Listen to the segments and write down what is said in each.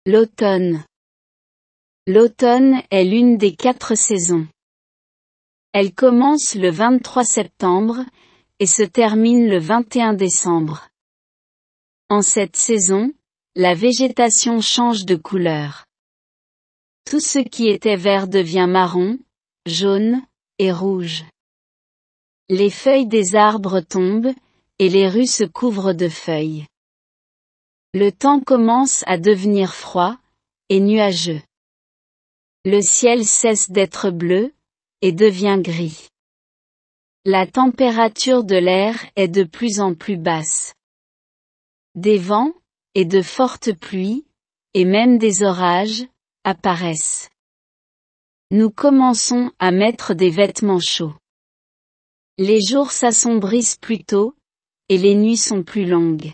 L'automne. L'automne est l'une des 4 saisons. Elle commence le 23 septembre et se termine le 21 décembre. En cette saison, la végétation change de couleur. Tout ce qui était vert devient marron, jaune et rouge. Les feuilles des arbres tombent, et les rues se couvrent de feuilles. Le temps commence à devenir froid et nuageux. Le ciel cesse d'être bleu et devient gris. La température de l'air est de plus en plus basse. Des vents, et de fortes pluies, et même des orages, apparaissent. Nous commençons à mettre des vêtements chauds. Les jours s'assombrissent plus tôt, et les nuits sont plus longues.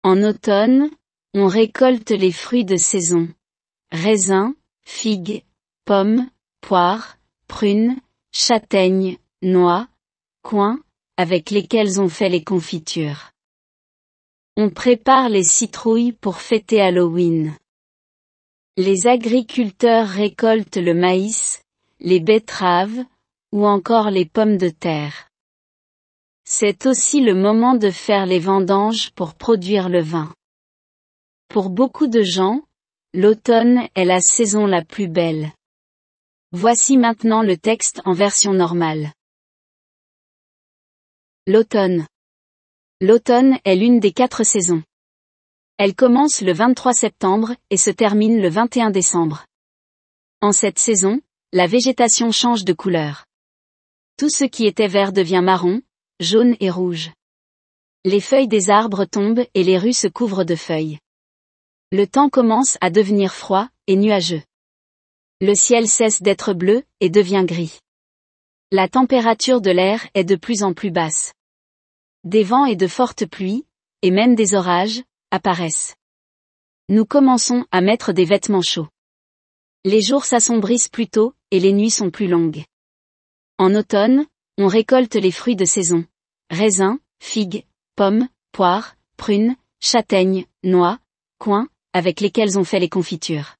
En automne, on récolte les fruits de saison. Raisins, figues, pommes, poires, prunes, châtaignes, noix, coings, avec lesquels on fait les confitures. On prépare les citrouilles pour fêter Halloween. Les agriculteurs récoltent le maïs, les betteraves, ou encore les pommes de terre. C'est aussi le moment de faire les vendanges pour produire le vin. Pour beaucoup de gens, l'automne est la saison la plus belle. Voici maintenant le texte en version normale. L'automne. L'automne est l'une des 4 saisons. Elle commence le 23 septembre et se termine le 21 décembre. En cette saison, la végétation change de couleur. Tout ce qui était vert devient marron, jaune et rouge. Les feuilles des arbres tombent et les rues se couvrent de feuilles. Le temps commence à devenir froid et nuageux. Le ciel cesse d'être bleu et devient gris. La température de l'air est de plus en plus basse. Des vents et de fortes pluies, et même des orages, apparaissent. Nous commençons à mettre des vêtements chauds. Les jours s'assombrissent plus tôt, et les nuits sont plus longues. En automne, on récolte les fruits de saison. Raisins, figues, pommes, poires, prunes, châtaignes, noix, coings, avec lesquels on fait les confitures.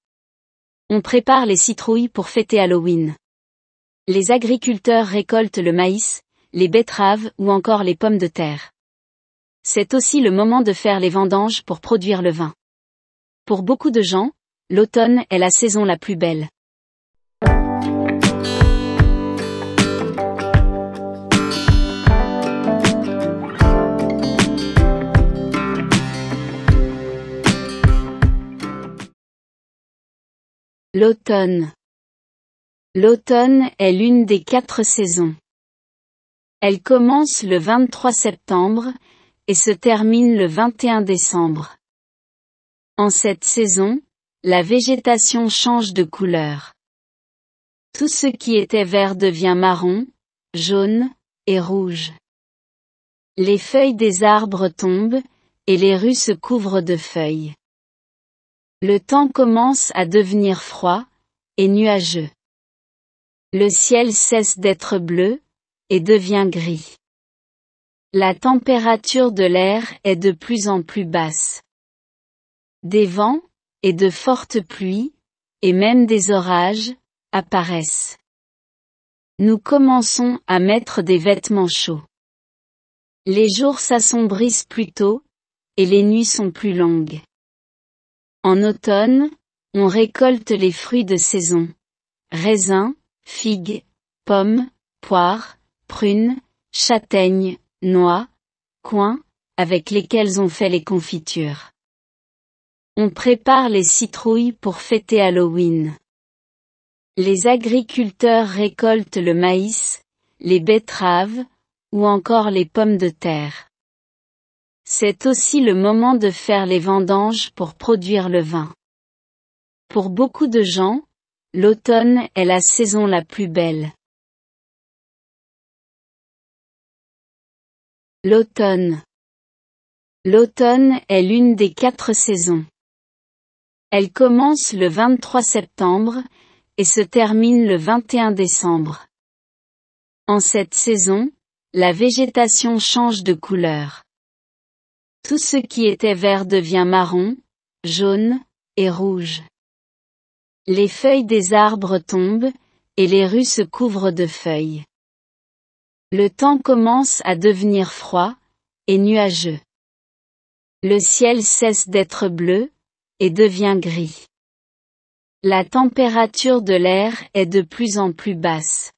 On prépare les citrouilles pour fêter Halloween. Les agriculteurs récoltent le maïs, les betteraves ou encore les pommes de terre. C'est aussi le moment de faire les vendanges pour produire le vin. Pour beaucoup de gens, l'automne est la saison la plus belle. L'automne. L'automne est l'une des 4 saisons. Elle commence le 23 septembre et se termine le 21 décembre. En cette saison, la végétation change de couleur. Tout ce qui était vert devient marron, jaune et rouge. Les feuilles des arbres tombent et les rues se couvrent de feuilles. Le temps commence à devenir froid et nuageux. Le ciel cesse d'être bleu et devient gris. La température de l'air est de plus en plus basse. Des vents, et de fortes pluies, et même des orages, apparaissent. Nous commençons à mettre des vêtements chauds. Les jours s'assombrissent plus tôt, et les nuits sont plus longues. En automne, on récolte les fruits de saison. Raisins, figues, pommes, poires, prunes, châtaignes, noix, coings, avec lesquels on fait les confitures. On prépare les citrouilles pour fêter Halloween. Les agriculteurs récoltent le maïs, les betteraves, ou encore les pommes de terre. C'est aussi le moment de faire les vendanges pour produire le vin. Pour beaucoup de gens, l'automne est la saison la plus belle. L'automne. L'automne est l'une des 4 saisons. Elle commence le 23 septembre et se termine le 21 décembre. En cette saison, la végétation change de couleur. Tout ce qui était vert devient marron, jaune, et rouge. Les feuilles des arbres tombent, et les rues se couvrent de feuilles. Le temps commence à devenir froid, et nuageux. Le ciel cesse d'être bleu, et devient gris. La température de l'air est de plus en plus basse.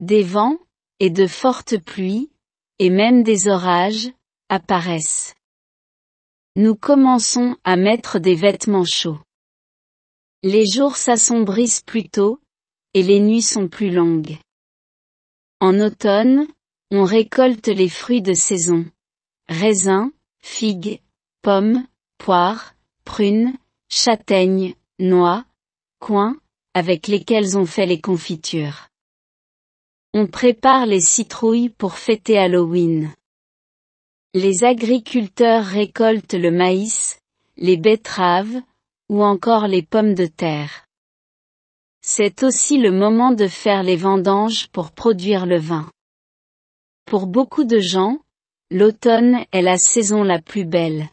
Des vents, et de fortes pluies, et même des orages, apparaissent. Nous commençons à mettre des vêtements chauds. Les jours s'assombrissent plus tôt, et les nuits sont plus longues. En automne, on récolte les fruits de saison. Raisins, figues, pommes, poires, prunes, châtaignes, noix, coings, avec lesquels on fait les confitures. On prépare les citrouilles pour fêter Halloween. Les agriculteurs récoltent le maïs, les betteraves, ou encore les pommes de terre. C'est aussi le moment de faire les vendanges pour produire le vin. Pour beaucoup de gens, l'automne est la saison la plus belle.